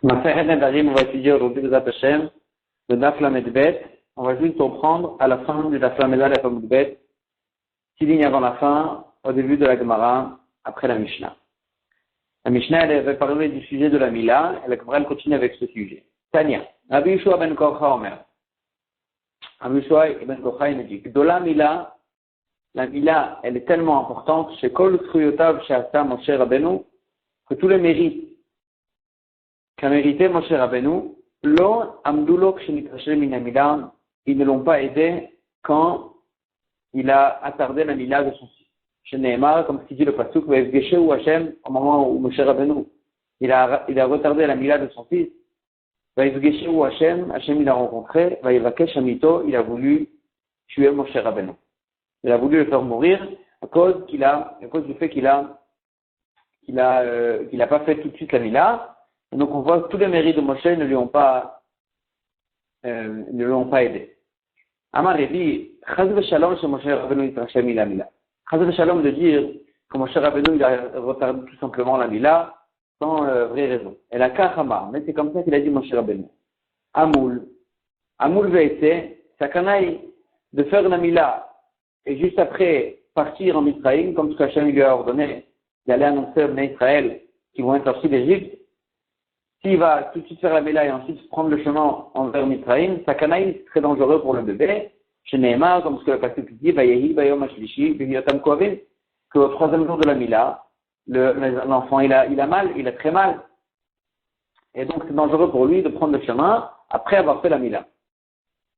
Maseret Nedarim, on va étudier aujourd'hui le Daf Hashem, le Daf Lamed Bet. On va juste reprendre à la fin du Daf Lamed Bet, 6 lignes avant la fin, au début de la Gemara, après la Mishnah. La Mishnah, elle avait parlé du sujet de la Mila, et la Gemara, elle continue avec ce sujet. Tania, Rabbi Yeshua ben Korcha Omer. Rabbi Yeshua ben Korcha, il me dit, Gdola Mila, la Mila, elle est tellement importante, chez Kol Truyotav, chez Asa, Moshe Rabbeinu, que tous les mérites qu'a mérité Moshe Rabbeinu, lo amdulo kshenitachel min hamila, ils ne l'ont pas aidé quand il a attardé la mila de son fils. Chez Nehemar, comme ce qui dit le pasuk, v'efgeshe ou Hashem, au moment où Moshe Rabbeinu, il a retardé la mila de son fils, v'efgeshe ou Hashem, Hashem il a rencontré, v'evakesh amito, il a voulu tuer Moshe Rabbeinu. Il a voulu le faire mourir à cause du fait qu'il a pas fait tout de suite la mila. Et donc on voit que tous les mérites de Moshe ne lui ont pas aidé. Amar dit, Chaz v'shalom chez Moshe Rabbeinu yitrachem ila mila. Chaz v'shalom de dire que Moshe Rabbeinu il a retardé tout simplement la mila sans vraie raison. Et la kachama, mais c'est comme ça qu'il a dit Moshe Rabbeinu. Amoul ve'ete, sakanaï de faire la mila et juste après partir en Israël, comme ce qu'Hachem lui a ordonné d'aller annoncer aux Israël qui vont être sortis d'Égypte. S'il va tout de suite faire la Mila et ensuite prendre le chemin envers Mitzrayim, Sakanaï, c'est très dangereux pour le bébé. Chez Nehemar, comme ce que le pasuk dit, Vayehi, Bayom Hashlishi, B'Yotam Kohavim, qu'au troisième jour de la Mila, l'enfant, il a mal, il a très mal. Et donc, c'est dangereux pour lui de prendre le chemin après avoir fait la Mila.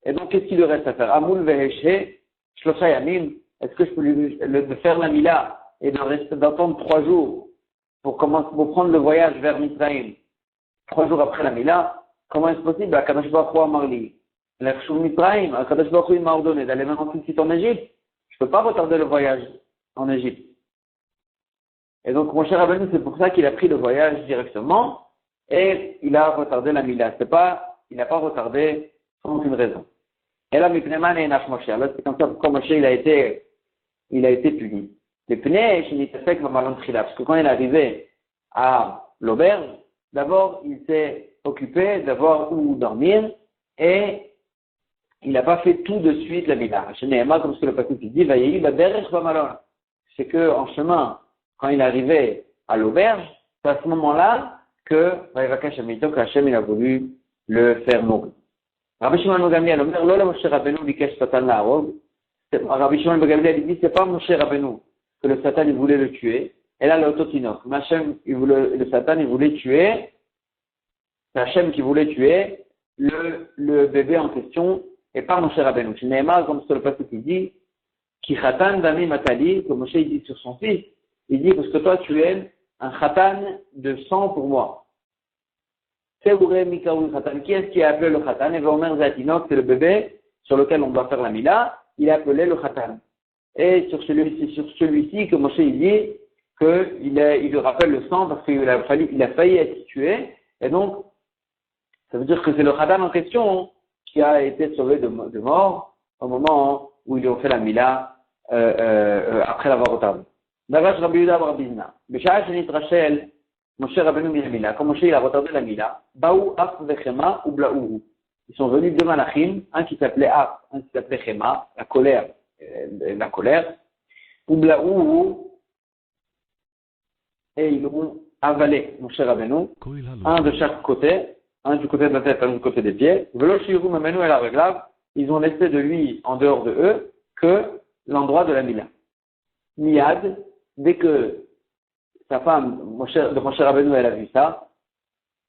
Et donc, qu'est-ce qu'il lui reste à faire? Amoul Veheshe, Shlosha Yamim, est-ce que je peux de faire la Mila et d'attendre 3 jours pour prendre le voyage vers Mitzrayim? 3 jours après la Mila, comment est-ce possible? Akadosh Baruch Hu amar li, l'Echshul Mitzrayim, Akadosh Baruch Hu m'a ordonné d'aller maintenant tout de suite en Égypte. Je peux pas retarder le voyage en Égypte. Et donc, mon cher Rabbeinu, c'est pour ça qu'il a pris le voyage directement et il a retardé la Mila. Il n'a pas retardé sans aucune raison. Et là, Mipneman et Nash Moshe. Là, c'est comme ça pourquoi Moshe, il a été puni. Les pneus, parce que quand il est arrivé à l'auberge, d'abord, il s'est occupé d'avoir où dormir et il n'a pas fait tout de suite la Mila. Chez Nehemar, comme ce que le pasuk dit, c'est qu'en chemin, quand il est arrivé à l'auberge, c'est à ce moment-là que Hashem il a voulu le faire mourir. Rabbi Shimon ben Gamliel a dit, Lola Moshe Rabbeinu bikesh Satan la'arog. Rabbi Shimon ben Gamliel a dit, c'est pas Moshe Rabbeinu que le Satan il voulait le tuer. Et là, l'autotinok. Le Satan, il voulait tuer, c'est Hachem qui voulait tuer le bébé en question, et pas Moshe Rabbeinu. Chez Nehemar, comme c'est le passage qui dit, qui khatan dami matali, que Moshe il dit sur son fils, il dit, parce que toi, tu es un khatan de sang pour moi. C'est Ouré Mikaoui khatan. Qui est-ce qui a appelé le khatan? Et Vomer Zatinok, c'est le bébé sur lequel on doit faire la mila, il a appelé le khatan. Et sur celui-ci que Moshe il dit, il lui rappelle le sang parce qu'il a failli être tué, et donc, ça veut dire que c'est le khatan en question qui a été sauvé de mort au moment où ils ont fait la mila, après l'avoir retardé. Davash Rabbi Yehuda bar Bizna. B'sha'ah shenit Rachel, Moshe Rabbeinu min mila. Quand Moshe il a retardé la mila, Baou Af vechema ou Blaou. Ils sont venus 2 malachim, un qui s'appelait Af, un qui s'appelait Chema, la colère, ou Blaou, et ils l'ont avalé, Moshe Rabbeinu, un de chaque côté, un du côté de la tête, un du côté des pieds. Velo shiru memenu et la reglav, ils ont laissé de lui, en dehors de eux, que l'endroit de la mila. Miyad, dès que sa femme, Moshe Rabbeinu, elle a vu ça,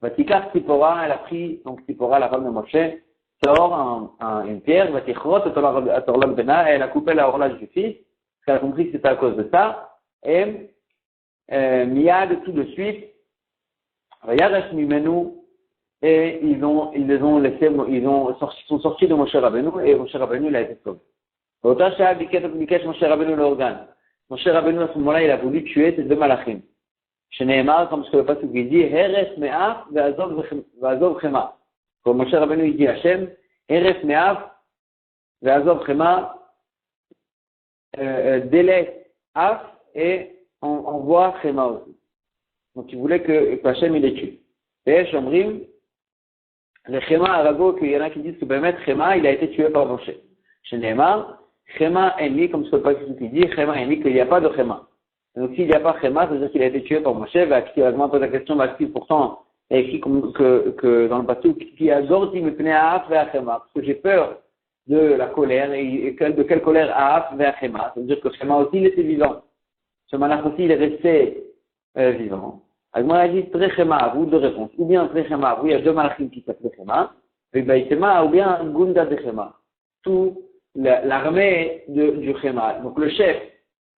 Vatikar Tzipora, elle a pris, donc Tzipora, la femme de Moshe, sort une pierre, Vatichrot, Atorlak Bena, elle a coupé la horloge du fils, parce qu'elle a compris que c'était à cause de ça, et Miyad, tout de suite, Vayaresh Mimenu, et ils sont sortis de Moshe Rabbeinu, et Moshe Rabbeinu, il a été sauvé. Moshe Rabbeinu, à ce moment-là, il a voulu tuer ces 2 malachim. Chez Nehemar, comme ce que le pasuk dit, Heres me'af ve'azov chema. Comme Moshe Rabbeinu, il dit Hachem, Heres me'af ve'azov chema, délaisse af et envoie chema aussi. Donc il voulait que Hachem il les tue. Et Shomrim, le Chema Arago, qu'il y en a qui disent que Bémet Chema, il a été tué par Moshe. Chez Neymar, Chema Enli, comme ce pas qui dit, Chema Enli, qu'il n'y a pas de Chema. Donc s'il n'y a pas Chema, ça veut dire qu'il a été tué par Moshe. Activement pose la question, pourtant, il y a écrit que dans le bateau, qui a Gordi me tenait à Af vers Chema, parce que j'ai peur de la colère, et de quelle colère à Af vers Chema. Ça veut dire que Chema aussi, il était vivant. Ce malach aussi, il est resté vivant. Agmar a dit très Chema à vous, deux réponses. Ou bien très Chema à vous, il y a deux malachim qui s'appellent Chema, et Baïtema, ou bien Gunda de Chema. Tout l'armée du Chema. Donc le chef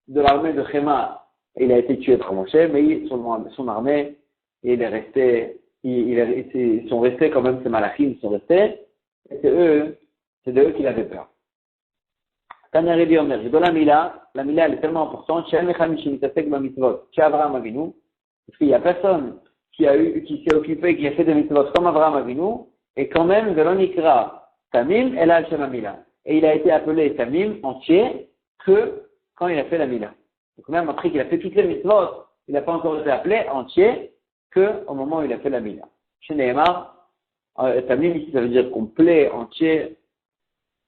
de l'armée de Chema, il a été tué par Moshe, mais son armée, il est resté, ils sont restés quand même, ces malachim, ils sont restés, et c'est de eux qu'il avait peur. Tanya Rebi Omer, dans la Mila elle est tellement importante, chez Mecham Shimitasek Bamitzvot, chez Abraham Avinu, parce qu'il n'y a personne qui s'est occupé, qui a fait des mitzvot comme Abraham Avinu, et quand même, Velonikra, Tamim, El Al Shem Amila. Et il a été appelé Tamim entier que quand il a fait la Mila. Donc même après qu'il a fait toutes les mitzvot, il n'a pas encore été appelé entier que au moment où il a fait la Mila. Chez Nehemar, Tamim ici ça veut dire complet, entier.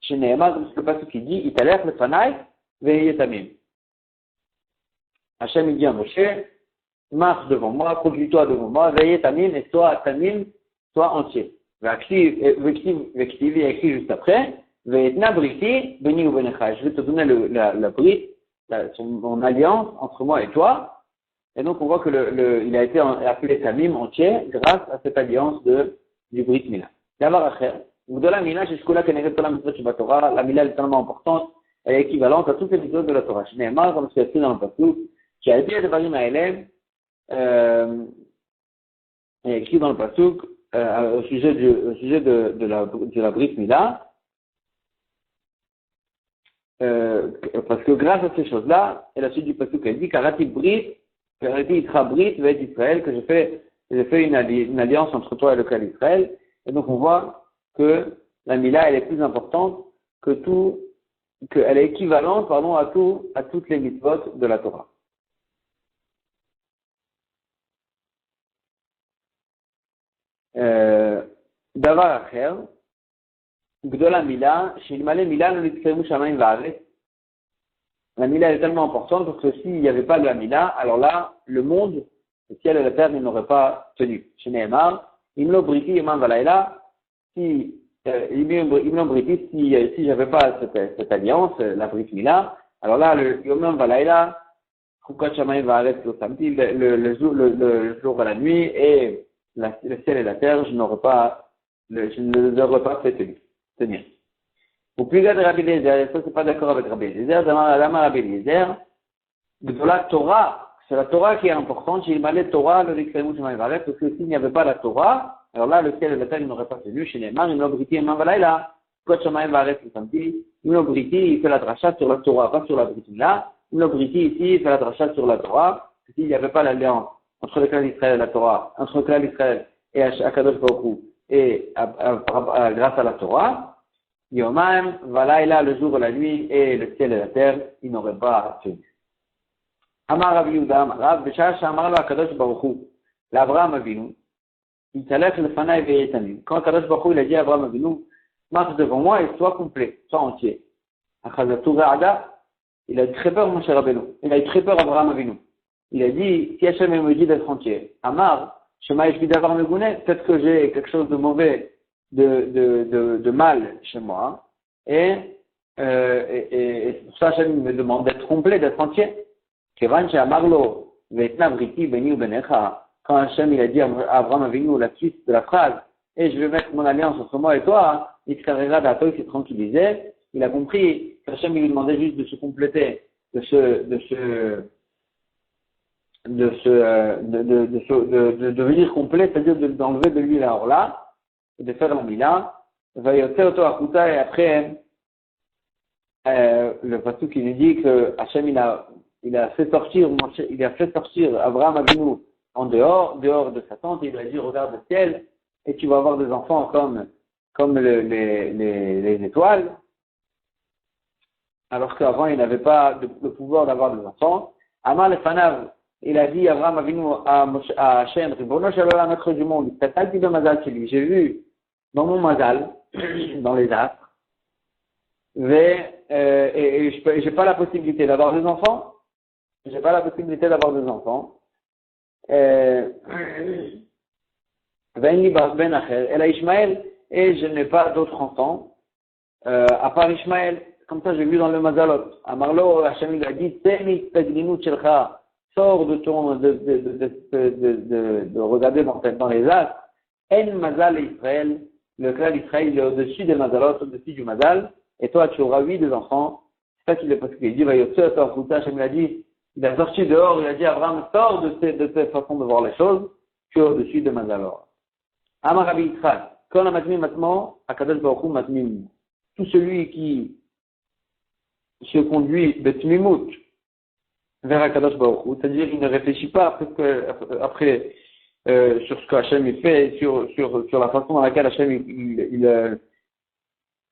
Chez Nehemar, comme c'est le passage qui dit, Italef le Fanaï, Veillez Tamim. Hachem il dit à Moshe, marche devant moi, conduis-toi devant moi, veillez Tamim, et sois Tamim, sois entier. Vektiv, il y a écrit juste après, Veitna Briti, Beni ou Benecha. Je vais te donner la Brit, mon alliance entre moi et toi. Et donc on voit que il a été appelé Tamim entier grâce à cette alliance du Brit Mila. D'abord après, de la Mila, jusqu'à Keneget Tola Mitzvot Torah, la Mila est tellement importante, elle est équivalente à toutes les mitzvot de la Torah. Je n'ai marre, comme c'est écrit dans le Pasuk, qui a été Devarim Haelem, écrit dans le Pasuk, au sujet de la Brit Mila, parce que grâce à ces choses-là, et la suite du Pasuk elle dit, Karati Brit, Karati Itra Brit, Ve'et Israël, que j'ai fait une alliance entre toi et le clan d'Israël, et donc on voit que la Mila, elle est plus importante qu'elle est équivalente, à toutes les mitzvot de la Torah. Davar Acher, Gdola Mila, Shilmale Mila, no nitzkemu shamayim va'aretz. La Mila est tellement importante parce que s'il n'y avait pas de la Mila, alors là, le monde, le ciel et la terre, ils n'auraient pas tenu. Chez Nehemar, Imlo Briti Yomam Valayla, si j'avais pas cette alliance, la Brit Mila, alors là, le Yomam Valayla, Chukot shamayim va'aretz lo samti, le jour et la nuit, et le ciel et la terre, je ne les aurais pas fait tenir. Ou plus de Rabbi Eliezer, ça c'est pas d'accord avec Rabbi Eliezer, Dama Rabbi Eliezer, de la Torah, c'est la Torah qui est importante, j'ai malé Torah, le Rikremu Shemaïvaret, parce que s'il n'y avait pas la Torah, alors là, le ciel et la terre n'auraient pas tenu, chez les mains, il l'obriti et Mavalaïla, Kot Shemaïvaret, le samedi, il l'obriti, il fait la dracha sur la Torah, pas sur la Britina, il l'obriti ici, il fait la dracha sur la Torah, s'il n'y avait pas l'alliance entre le clan d'Israël et la Torah, entre le clan d'Israël et Akadosh Baruch Hu, et grâce à la Torah, Yomam, Valaïla, le jour et la nuit, et le ciel et la terre, ils n'auraient pas tenu. Amar Rav Yehuda, Amar Beshach, Amar lo Akadosh Baruch Hu, l'Abraham Avinu, il t'allègue le Fanaï Veyetamim. Quand Akadosh Baruch Hu, il a dit à Abraham Avinu, marche devant moi et sois complet, sois entier. Achazatu Ra'ada, il a eu très peur, mon cher Rabbeinu. Il a eu très peur, Abraham Avinu. Il a dit, si Hachem me dit d'être entier, Amar, Shema Yeshvi d'avoir Megounet, peut-être que j'ai quelque chose de mauvais, de mal chez moi, et pour ça Hachem me demande d'être complet, d'être entier. Kevan Amarlo, Veitna Briti Beni ou Benecha, quand Hachem il a dit à Abraham Avinu la suite de la phrase, et je vais mettre mon alliance entre moi et toi, il s'est tranquillisé, il a compris qu'Hachem il lui demandait juste de se compléter, de devenir complet, c'est-à-dire d'enlever de lui la orla, de faire la mila, va y auto akuta, et après, le pasuk qui nous dit que Hachem il a fait sortir Abraham Avinu en dehors de sa tente, et il lui a dit regarde le ciel, et tu vas avoir des enfants comme les étoiles, alors qu'avant il n'avait pas le pouvoir d'avoir des enfants. Amar le Fanav, il a dit Abraham Avinu à Hachem, Ribono Shel Olam, maître du monde, Tatalti de Mazal chez lui. J'ai vu dans mon Mazal, dans les astres, et j'ai pas la possibilité d'avoir des enfants. J'ai pas la possibilité d'avoir des enfants. Ben Acher, elle a Ishmaël, et je n'ai pas d'autres enfants, à part Ishmaël. Comme ça, j'ai vu dans le Mazalot. Amarlo, Hachem lui a dit, sors de ton, de regarder dans les astres. En Mazal Israël, le clan d'Israël, il est au-dessus des Mazalot, au-dessus du Mazal, et toi, tu auras 8 des enfants. C'est ça qu'il est parce qu'il dit, Hachem lui a dit, il a sorti dehors, il a dit, Abraham, sors de cette façon de voir les choses, tu es au-dessus de Mazalot. Amar Rabbi Yitzchak, quand on a matmim matmo, Akadosh Baruch Hu matmim. Tout celui qui se conduit betmimut vers Akadosh Baruch Hu, c'est-à-dire il ne réfléchit pas après sur ce que Hachem fait, sur la façon dans laquelle Hachem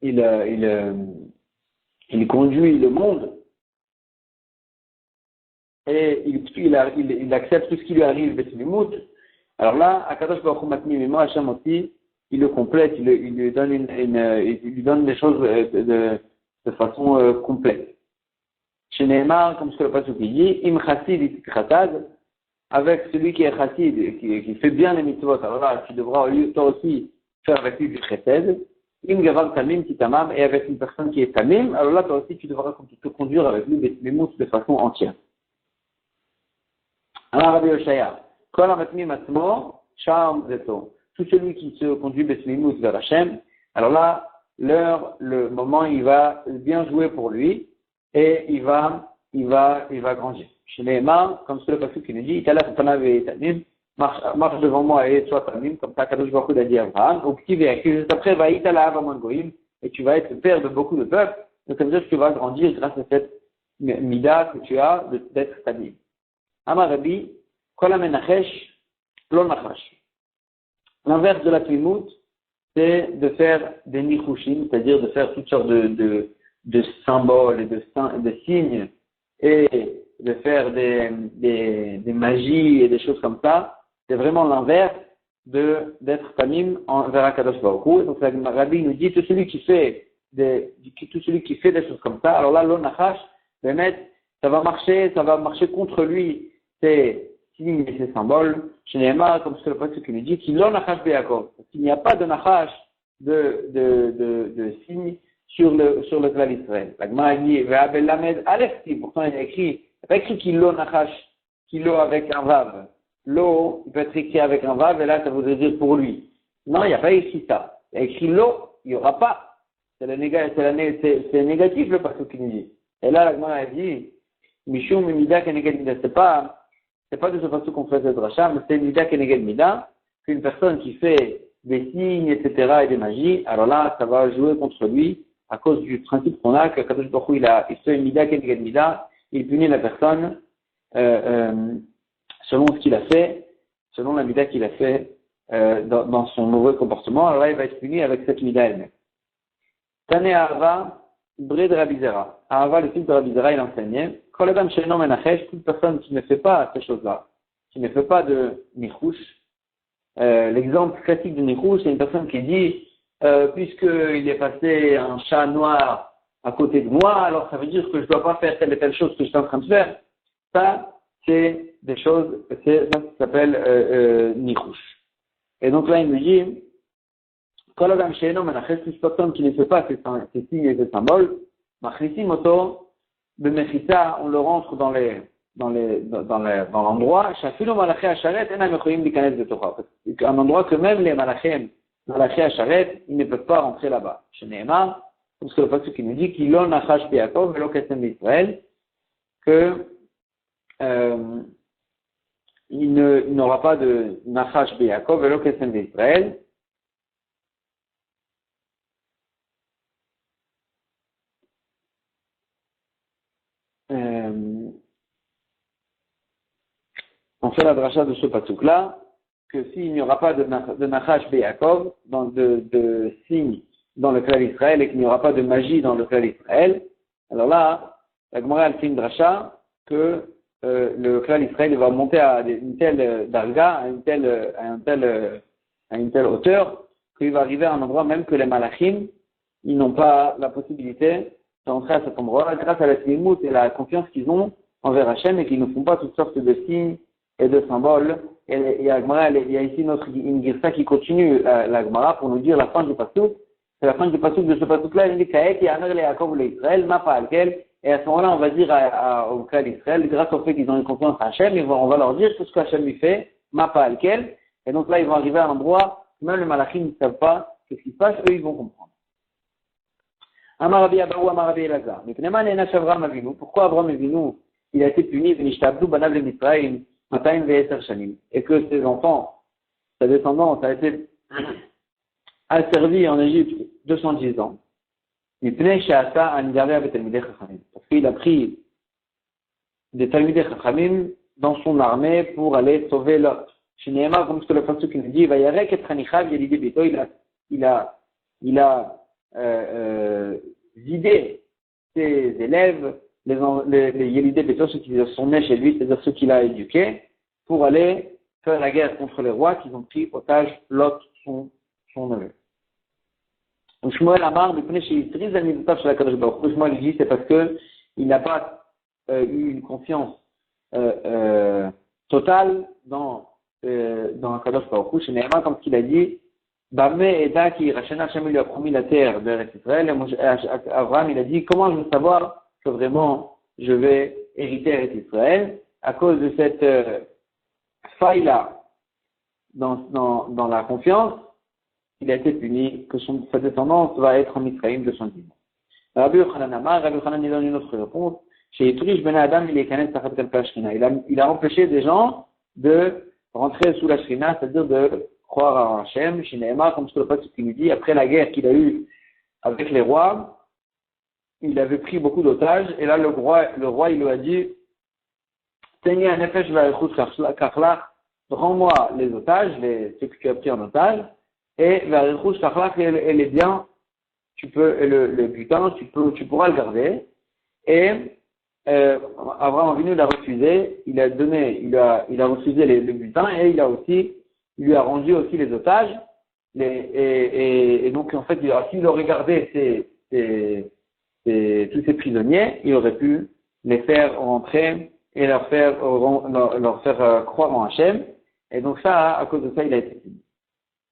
il conduit le monde, et il accepte tout ce qui lui arrive betmimut. Alors là, Akadosh Baruch Hu matmim, et moi Hachem aussi, il le complète, il lui donne il lui donne des choses de façon complète. Chez Neymar, comme ce que le passage dit, im chassid it khatad, avec celui qui est chassid, qui fait bien les mitzvot, alors là, tu devras toi aussi faire avec lui du chesed. Im gavar tamim titamam, et avec une personne qui est tamim, alors là, toi aussi, tu devras te conduire avec lui des mous de façon entière. Alors, Rabbi Yoshaya, kol ha-matmim atmo, sham zeto. Tout celui qui se conduit besmimut vers Hachem, alors là, le moment, il va bien jouer pour lui, et il va grandir. Chez les mains, comme c'est le passage qui nous dit, marche devant moi et sois tamim, comme ça, Kadosh Baruch Hu a dit à Abraham, ou petit véhicule, juste après, va itala avamon goïm, et tu vas être le père de beaucoup de peuples, donc ça veut dire que tu vas grandir grâce à cette mida que tu as d'être tamim. Amar Rabbi, kol ha-menachesh, lo nachash. L'inverse de la tmimut, c'est de faire des nichushim, c'est-à-dire de faire toutes sortes de symboles et de signes, et de faire des magies et des choses comme ça. C'est vraiment l'inverse d'être tamim envers Akadosh Baruch Hu. Donc la Rabbi nous dit, tout celui qui fait des choses comme ça, alors là, l'on nachash, ça va marcher contre lui, c'est signes et ses symboles. Chez Neymar, comme c'est le passage qui nous dit, qu'il l'on nachash be'Yakov. Il n'y a pas de nachash de signes sur le clan d'Israël. La Gemara dit, Ve'abel lamed alef, pourtant il n'y a pas écrit qu'il l'on nachash, qu'il l'eau avec un vav. L'eau, il peut être écrit avec un vav, et là, ça voudrait dire pour lui. Non, il n'y a pas écrit ça. Il y a écrit l'eau, il n'y aura pas. C'est négatif, le passage qui nous dit. Et là, la Gemara dit, Mishum mida keneged mida. C'est pas de ce façon qu'on fait cette dracha, mais c'est mida keneged mida, qu'une personne qui fait des signes, etc., et des magies, alors là, ça va jouer contre lui, à cause du principe qu'on a, que Kadosh Baruch Hu, il fait mida keneged mida, il punit la personne, selon ce qu'il a fait, selon la mida qu'il a fait, dans son mauvais comportement, alors là, il va être puni avec cette mida elle-même. Tane Ahava, Bre de Rabbi Zera. Ahava, le fils de Rabbi Zera, il enseignait, Kol adam she'eino menachesh, toute personne qui ne fait pas ces choses-là, qui ne fait pas de nichouch. L'exemple classique de nichouch, c'est une personne qui dit, puisqu'il est passé un chat noir à côté de moi, alors ça veut dire que je ne dois pas faire telle et telle chose que je suis en train de faire. Ça, c'est des choses, ça s'appelle nichouch. Et donc là, il me dit, Kol adam she'eino menachesh, toute personne qui ne fait pas ces signes et ces symboles, machrisim oto, de Mechissa, on le rentre dans l'endroit, un endroit que même les malachim, malachim Asharet, ils ne peuvent pas rentrer là-bas. Chez Neymar, parce que le passage qui nous dit qu'il l'on nachash be'Yakov, velo kesem d'Israël, que il n'aura pas de nachash be'Yakov, velo kesem d'Israël. On fait la dracha de ce pasuk-là, que s'il n'y aura pas de Nachash Be'Yakov, de signe dans le clan d'Israël, et qu'il n'y aura pas de magie dans le clan d'Israël, alors là, la Gemara elle fait une dracha que le clan d'Israël va monter à une telle darga, à une telle hauteur, qu'il va arriver à un endroit même que les malachim, ils n'ont pas la possibilité d'entrer à cet endroit grâce à la timout et la confiance qu'ils ont envers Hachem et qu'ils ne font pas toutes sortes de signes et de symboles. Et il y a ici une girsa qui continue la Gemara pour nous dire la fin du pasuk. C'est la fin du pasuk de ce pasuk-là. Il dit Kaet Yamer le Yaakov le Israël, Mapa Alkel. Et à ce moment-là, on va dire au clan d'Israël, grâce au fait qu'ils ont une confiance à Hachem, on va leur dire tout ce qu'Hachem lui fait, Mapa Alkel. Et donc là, ils vont arriver à un endroit où même les malachim ne savent pas ce qui se passe, eux, ils vont comprendre. Amarabi Abaou, Amarabi Elazar. Mais Pneman Enash Avram Avinu. Pourquoi Avram Avinu, il a été puni, Venishtabdou Banav le Mitzrayim, Mataim Ve'eser Shanim. Et que ses enfants, sa descendance a été asservie en Égypte 210 ans. Parce qu'il a pris des Talmidei Chachamim dans son armée pour aller sauver Lot. Chez Nehemar, comme ce que le pasuk nous dit, Vayarek et Chanichav Yelidei Beto, il a vidé ses élèves, les Yelidei Beto, ceux qui sont nés chez lui, c'est-à-dire ceux qu'il a éduqués, pour aller faire la guerre contre les rois qui ont pris otage Lot, son neveu. Shmuel Amar, Shmuel dit c'est parce que il n'a pas eu une confiance totale dans Kadosh Baruch Hu. Chez Nehemar, comme qu'il a dit, Bamé Eda qui Rachena Hashem lui a promis la terre de Israël. Abraham il a dit comment je veux savoir que vraiment je vais hériter Eretz Israël à cause de cette faille-là dans la confiance. Il a été puni, que sa descendance va être en Israël de son dimanche. Rabbi Yochanan Amar, Rabbi Yochanan il donne une autre réponse. Chez Yiturish Ben Adam, il a empêché des gens de rentrer sous la Shrina, c'est-à-dire de croire en Hachem. Chez Nehemar, comme ce que le pasuk nous dit, après la guerre qu'il a eue avec les rois, il avait pris beaucoup d'otages, et là le roi il lui a dit, Teni un nefesh v'arichut kachlach, rends-moi les otages, ceux que tu as pris en otage, et v'arichut kachlach et les biens, le butin, tu pourras le garder. Et Abraham Avinu l'a refusé, il a refusé le butin et il lui a rendu aussi les otages. Et donc en fait, s'il aurait gardé tous ces prisonniers, il aurait pu les faire rentrer et leur faire croire en Hachem. Et donc ça, à cause de ça, il a été puni.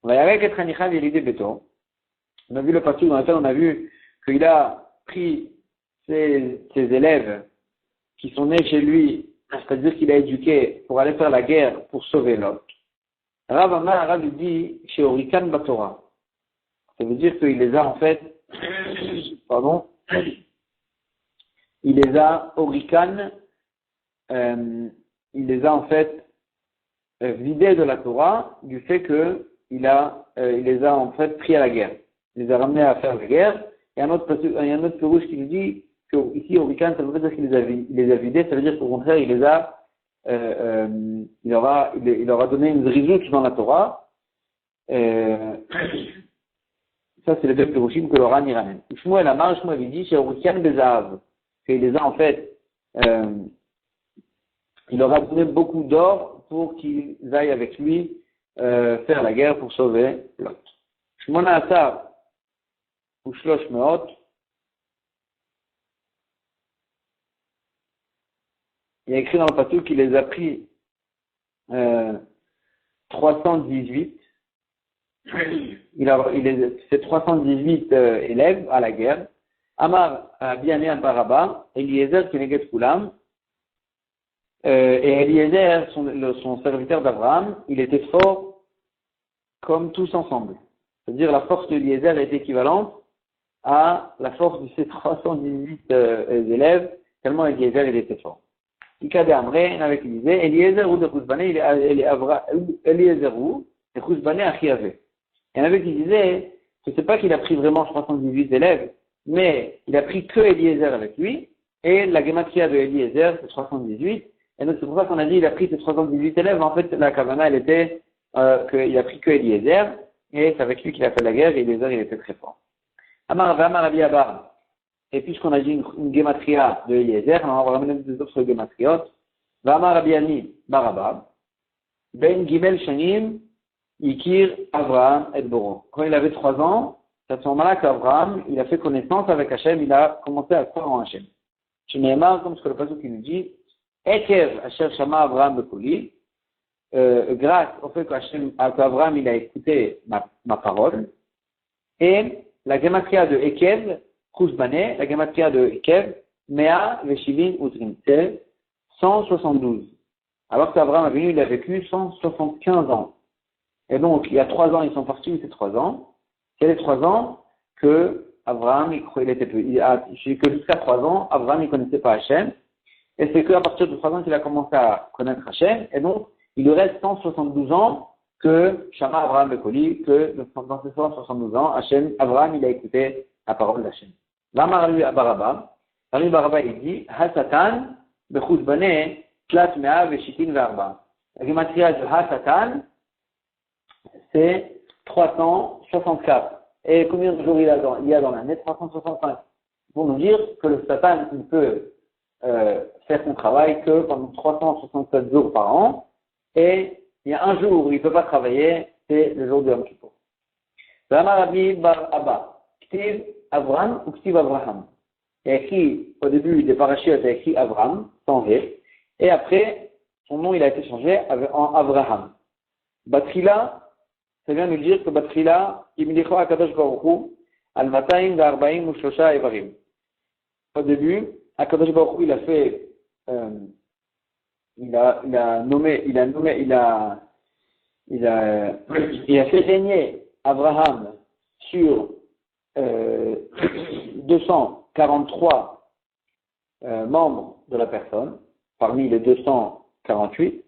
On va y aller avec Tranichav Yelidei Beto. On a vu le passage dans lequel on a vu qu'il a pris ses élèves qui sont nés chez lui, c'est-à-dire qu'il a éduqué pour aller faire la guerre pour sauver Lot. Rav Amar, Rav dit chez Orikan Batora. Ça veut dire qu'il les a en fait, il les a Orikan, il les a en fait vidés de la Torah du fait que il les a en fait pris à la guerre. Il les a ramenés à faire la guerre. Et un autre pérouche qui nous dit que ici Orikan, ça veut pas dire qu'il les a vidés, ça veut dire qu'au contraire il les a il leur a donné une zrizout dans la Torah. Ça, c'est les deux pérouchim que l'aura ni ramène. Shmuel Amar, Shmuel dit, chez Orikan Bezahav, qu'il les a en fait, il leur a donné beaucoup d'or pour qu'ils aillent avec lui faire la guerre pour sauver Lot. Shmona Asar, ou Shlosh Meot, il y a écrit dans le pasuk qu'il les a pris 318. C'est 318 élèves à la guerre. Amar Biané al-Baraba, Eliezer Keneget Kulam. Et Eliezer, son serviteur d'Abraham, il était fort comme tous ensemble. C'est-à-dire la force d'Eliezer est équivalente à la force de ces 318 élèves, tellement Eliezer il était fort. Ika de Amré, avec Eliezer, Eliezer ou de Chuzbané, Eliezer ou de Chuzbané Achiavé. Il y en avait qui disaient que c'est pas qu'il a pris vraiment 318 élèves, mais il a pris que Eliezer avec lui, et la gematria de Eliezer, c'est 318, et donc c'est pour ça qu'on a dit il a pris ces 318 élèves, en fait la kavana elle était qu'il a pris que Eliezer, et c'est avec lui qu'il a fait la guerre, et Eliezer il était très fort. Amar Abi Abar. Et puisqu'on a dit une gematria de Eliezer, on va ramener des autres gematriot. V'amar Rabbi Ani Baraba, Ben Gimel Shanim, Ikir Avraham et Boro. Quand il avait 3 ans, c'est à ce moment-là qu'Avraham, il a fait connaissance avec Hachem, il a commencé à croire en Hachem. Je n'ai marre, comme ce que le passage qui nous dit, Ekev Asher Shama Avraham Bekoli, grâce au fait qu'Avraham, il a écouté ma parole, et la gematria de Ekev, Kouzbane, la gematria de Ekev, Mea Veshivin Utrim, c'est 172. Alors qu'Avraham a venu, il a vécu 175 ans. Et donc, il y a 3 ans, ils sont partis, c'est 3 ans. C'est les 3 ans que Avraham, il était peu. Que jusqu'à 3 ans, Avraham, il connaissait pas Hachem. Et c'est qu'à partir de 3 ans qu'il a commencé à connaître Hachem. Et donc, il lui reste 172 ans que Shama Avraham Bekoli, que dans ces 172 ans, Avraham, il a écouté la parole d'Hachem. L'Amar lui Baraba, il dit, Hasatan, Bechuzbane, Tlat Mea, Veshitin Verba. La gematria de Hasatan, c'est 364. Et combien de jours il y a dans l'année? 365. Pour nous dire que le Satan, il peut faire son travail que pendant 367 jours par an. Et il y a un jour où il ne peut pas travailler, c'est le jour de Yom Kippour. V'amar Rabbi Bar Abba, Ktiv Avraham ou Ktiv Avraham. Il y a écrit, au début des parachutes, il y a écrit Avraham, sans V. Et après, son nom, il a été changé en Avraham. Batrila, ça vient nous dire que Batrila, Imilicho Akadosh Baruch Hu, al 243 Evarim. Au début, Akadosh Baruch Hu, il a fait, il a fait régner Abraham sur 243 membres de la personne, parmi les 248.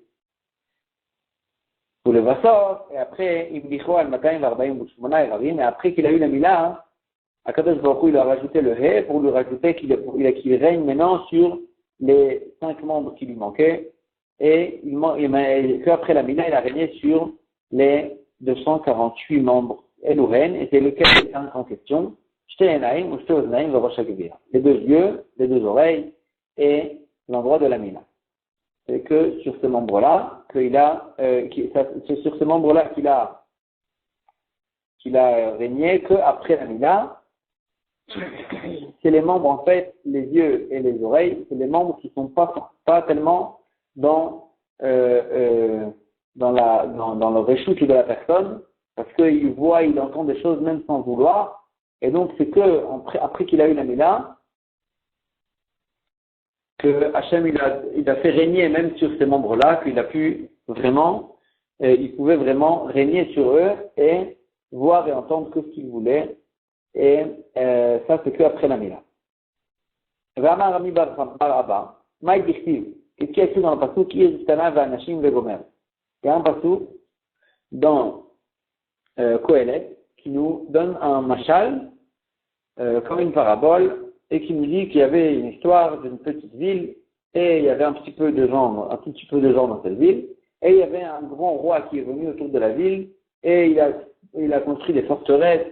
Pour le Vassor, et après, Ibdicho al-248 Evarim, et après qu'il a eu la Mila, Akadosh Baruch Hu, il a rajouté le He pour lui rajouter qu'il règne maintenant sur les 5 membres qui lui manquaient, et qu'après la Mila, il a régné sur les 248 membres Elouhen, et c'est lequel est en question, Shte'enaim ou Shte'oznaim v'Rosh HaGevira. Les 2 yeux, les 2 oreilles, et l'endroit de la Mila. C'est que sur ce membre-là, c'est sur ce membre-là qu'il a régné qu'après la Mila, c'est les membres, en fait, les yeux et les oreilles, c'est les membres qui sont pas tellement dans le réchoute de la personne, parce qu'il voit, il entend des choses même sans vouloir, et donc c'est que, après qu'il a eu la Mila, que Hachem, il a fait régner même sur ces membres-là, qu'il a pu vraiment, il pouvait vraiment régner sur eux et voir et entendre que ce qu'il voulait. Et ça, c'est que après la Mila. V'amar Rami Bar Abba, Maï Dichtiv, qu'est-ce qu'il y a écrit dans le passage qui est Istana V'anashim Vegomer. Il y a un passage dans Kohelet qui nous donne un machal, comme une parabole, et qui nous dit qu'il y avait une histoire d'une petite ville, et il y avait un tout petit peu de gens dans cette ville, et il y avait un grand roi qui est venu autour de la ville, et il a construit des forteresses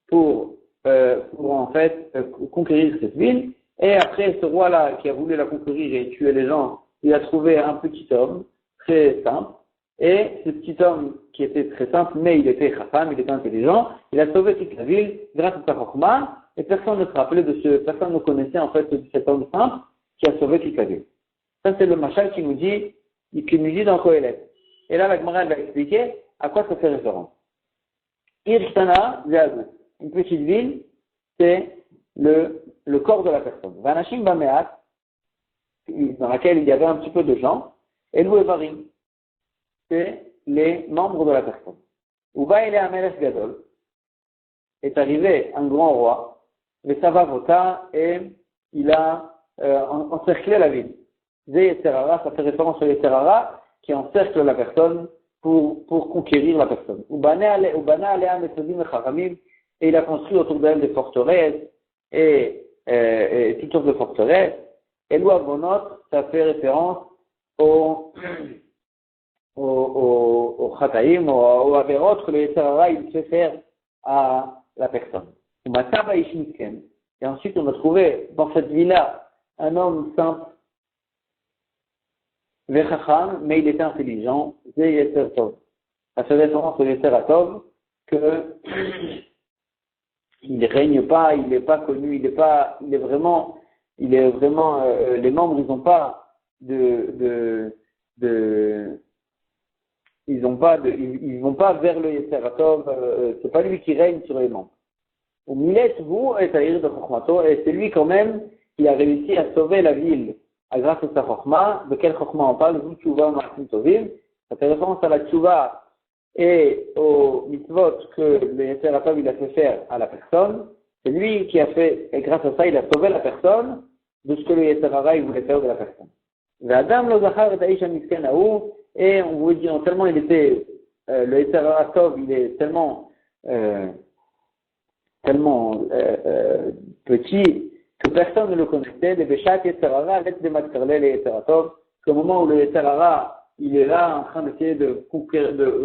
pour en fait conquérir cette ville, et après ce roi-là qui a voulu la conquérir et tuer les gens, il a trouvé un petit homme très simple, et ce petit homme qui était très simple, mais il était chafam, il était intelligent, il a sauvé toute la ville grâce à sa chokma, et personne ne se rappelait personne ne connaissait en fait cet homme simple qui a sauvé toute la ville. Ça c'est le machal qui nous dit dans Kohelet. Et là la Gemara va expliquer à quoi ça fait référence. Irshtana, une petite ville, c'est le corps de la personne. Vanashim Bameat, dans laquelle il y avait un petit peu de gens, et l'Uevarim, c'est les membres de la personne. Uba il est Amelech Gadol, est arrivé un grand roi, le Savavota, et il a encerclé la ville. Zéyeterara, ça fait référence au Yeterara, qui encercle la personne pour conquérir la personne. Ubana alea metzodim echaramim, et il a construit autour d'elle des forteresses, et toutes sortes de forteresses. Et l'Uavonot, ça fait référence au Chataïm, au Averot, que le Yeterara, il fait faire à la personne. Et ensuite, on a trouvé dans cette ville-là un homme simple Vechacham, mais il était intelligent, Ze Yetzer Tov. Ça fait référence au Yetzer Tov que il règne pas, il n'est pas connu, les membres, ils n'ont pas ils vont pas vers le Yetzer Tov, c'est pas lui qui règne sur les membres. Au Milet, vous, et Tahir de Chokhmato, et c'est lui quand même qui a réussi à sauver la ville grâce à sa Chokhma. De quel Chokhma on parle? Vous, Tchouva, Martin Tovim. Ça fait référence à la Tchouva et au mitzvot que le Yetzer Tov il a fait faire à la personne. C'est lui qui a fait, et grâce à ça, il a sauvé la personne de ce que le Yetzer Hara il voulait faire de la personne. Adam lo zachar et Aisha misken haou, et on voulait dire tellement il était, le Yetzer Tov il est tellement petit que personne ne le connaissait. Les Béchat Yetzer Hara, lettre de Matkarle, les Yetzer Tov, qu'au moment où le Yetzer Hara il est là en train d'essayer de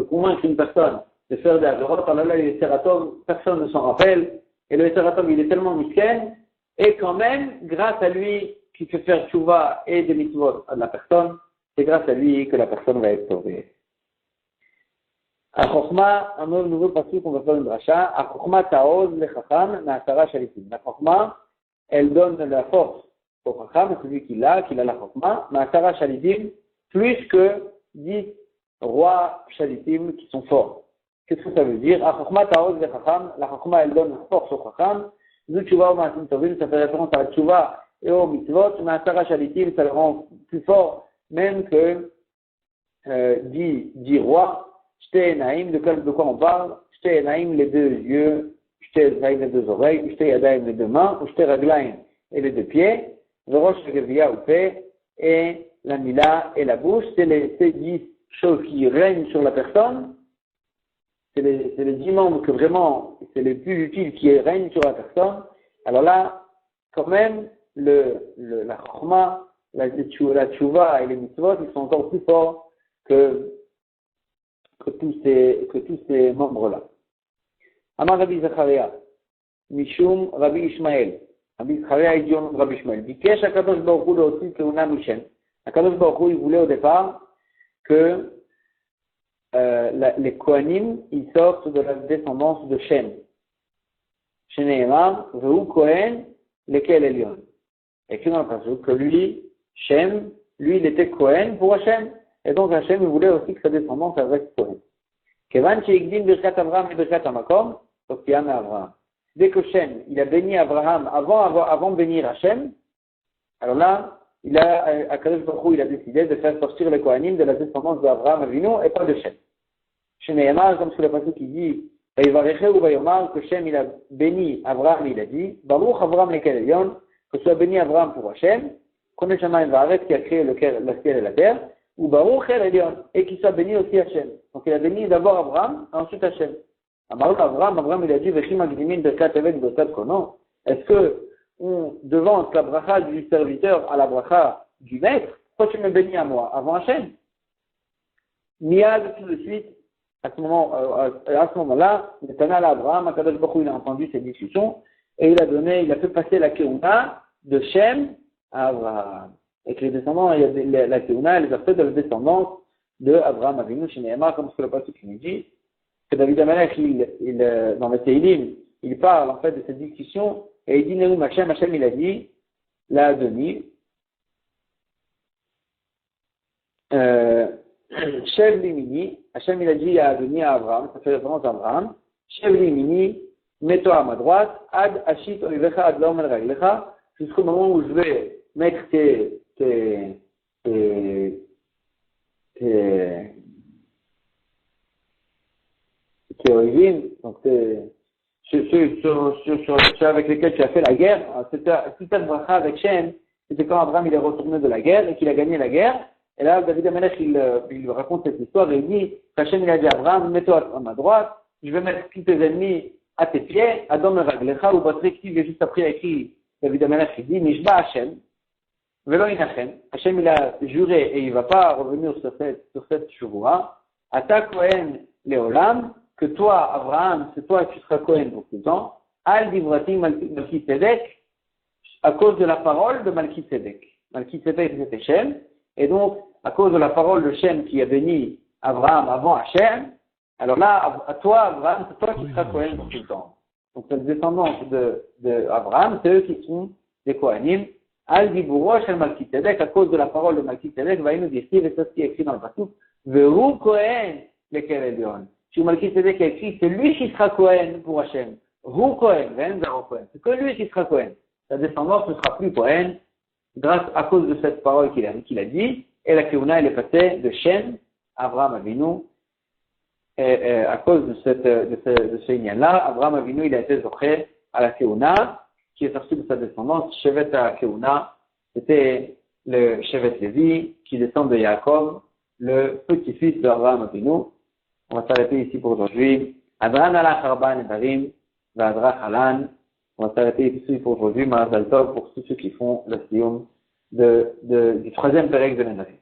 convaincre une personne de faire des avérotes, alors là, le Yetzer Tov, personne ne s'en rappelle, et le Yetzer Tov, il est tellement misken, et quand même, grâce à lui, qui fait faire tchouva et des mitzvot à la personne, c'est grâce à lui que la personne va être sauvée. À Chokhma, un nouveau passage qu'on va faire une dracha, à Chokhma ta'oz le chacham na'asara shalitim. La Chokhma, elle donne la force au chacham, celui qui l'a la Chokhma, na'asara shalitim, plus que 10 rois shalitim qui sont forts. Qu'est-ce que ça veut dire? À Chokhma ta'oz le chacham, la Chokhma, elle donne la force au chacham, nous tchouva ou ma'asim tovim, ça fait référence à la tchouva et au mitzvot, na'asara shalitim, ça le rend plus fort, même que 10 rois. Shte Naïm, de quoi on parle? Shte Naïm, les 2 yeux, Shte Naïm, les 2 oreilles, Shte Yadayim, les 2 mains, ou Shte Raglaim, et les 2 pieds, Verosh Gevia ou Pé, et la Mila et la bouche, c'est 10 choses qui règnent sur la personne, c'est les 10 membres que vraiment, c'est les plus utiles qui règnent sur la personne. Alors là, quand même, la Chokhma, la Tchouva et les Mitzvot, ils sont encore plus forts que tous ces membres-là. Amar Rabbi Zacharia, Mishum Rabbi Ishmael. Rabbi Zacharia est dit au nom de Rabbi Ishmael. Bikesh HaKadosh Baruch Hu aussi Keuna Mishem. HaKadosh Baruch Hu, il voulait au départ que les Kohanim, ils sortent de la descendance de Shem. Sheneemar, Vehu Kohen, lequel Elion. Écrit dans le passage que lui, Shem, lui, il était Kohen pour Hashem. Et donc Hachem, il voulait aussi que sa descendance reste Kohen. Kevan she'igdim birkat Avraham et birkat Hamakom, donc il y a Avraham. Dès que Shem, il a béni Abraham avant de bénir Hachem, alors là, Akadosh Baruch Hu, il a décidé de faire sortir les Kohanim de la descendance d'Abraham Avinu et pas de Shem. Sheneemar, comme sur le passage qui dit, Vayivareche ou Vayomar, que Shem, il a béni Abraham, il a dit, Baruch Avraham lekel Elion, que soit béni Abraham pour Hachem, qu'on est Shamayim Vaaret qui a créé le ciel et la terre, ou Baruch El Elion, et qu'il soit béni aussi Hachem. Donc il a béni d'abord Abraham, ensuite Hachem. Abraham, il a dit, Vechim Agdimin Berkat Evet Berkat Kono. Est-ce que on devance la bracha du serviteur à la bracha du maître? Pourquoi tu me bénis à moi, avant Hachem? Miad, tout de suite, à ce moment-là, Netanel Abraham, Akadosh Baruch Hu, il a entendu ces discussions, et il a fait passer la Keuna de Shem à Abraham. Et que les descendants, il y a la Keuna, les aspects de la descendance de Abraham Avinu, chez Nehemar, comme ce que le pasteur nous dit, que David Amalek, dans le Teilim, il parle en fait de cette discussion, et il dit, Neum Hachem, il a dit, la Adoni, Shev Limini, Hachem il a dit à Adoni, à Abraham, ça fait référence à Abraham, Shev Limini, mets-toi à ma droite, Ad Ashit Oivecha Ad Laom El Raglecha, jusqu'au moment où je vais mettre tes origines, donc ceux avec lesquels tu as fait la guerre, cette bracha avec Shem, c'était quand Abraham il est retourné de la guerre et qu'il a gagné la guerre. Et là, David Amalek, il raconte cette histoire et il dit, Hachem il a dit à Abraham, mets-toi à ma droite, je vais mettre tous tes ennemis à tes pieds, Adam et Raglecha, ou Patrick, et juste après, il a écrit, David Amalek, il dit, Nishba Hachem, Velo Inachem, Hachem il a juré et il ne va pas revenir sur cette chouvra, Ata Kohen Leolam, que toi, Abraham, c'est toi qui seras Kohen pour tout le temps, Al Divratim Malki à cause de la parole de Malki Tzedek. Malki Tzedek c'était Shem, et donc à cause de la parole de Shem qui a béni Abraham avant Hachem, alors là, à toi, Abraham, c'est toi qui seras Kohen pour tout le temps. Donc, cette descendance de Abraham, c'est eux qui sont des Kohanim. Al Diburo Shel Malkitzedek, à cause de la parole de Malkitzedek, va nous dire, et ça, ce qui est écrit dans le Pasuk, Veru Kohen, lequel est Dion. Si Malkitzedek a écrit, c'est lui qui sera Kohen pour Hachem. Ru Kohen, Ven Zaro Kohen. C'est que lui qui sera Kohen. Sa descendance ne sera plus Kohen, grâce à cause de cette parole qu'il a dit, et la Keuna, elle est passée de Shem, Abraham Avinu, et à cause de ce lien-là, Abraham Avinu, il a été zoché à la Keuna, qui est sorti de sa descendance, Shevet à Keuna, c'était le Shevet Lévi, qui descend de Yaakov, le petit-fils d'Abraham Avinu. On va s'arrêter ici pour aujourd'hui. Adran ala Charban et Barim, Vadra Halan. On va s'arrêter ici pour aujourd'hui, Mazal Tov, pour tous ceux qui font le siyum du troisième pérec de l'année.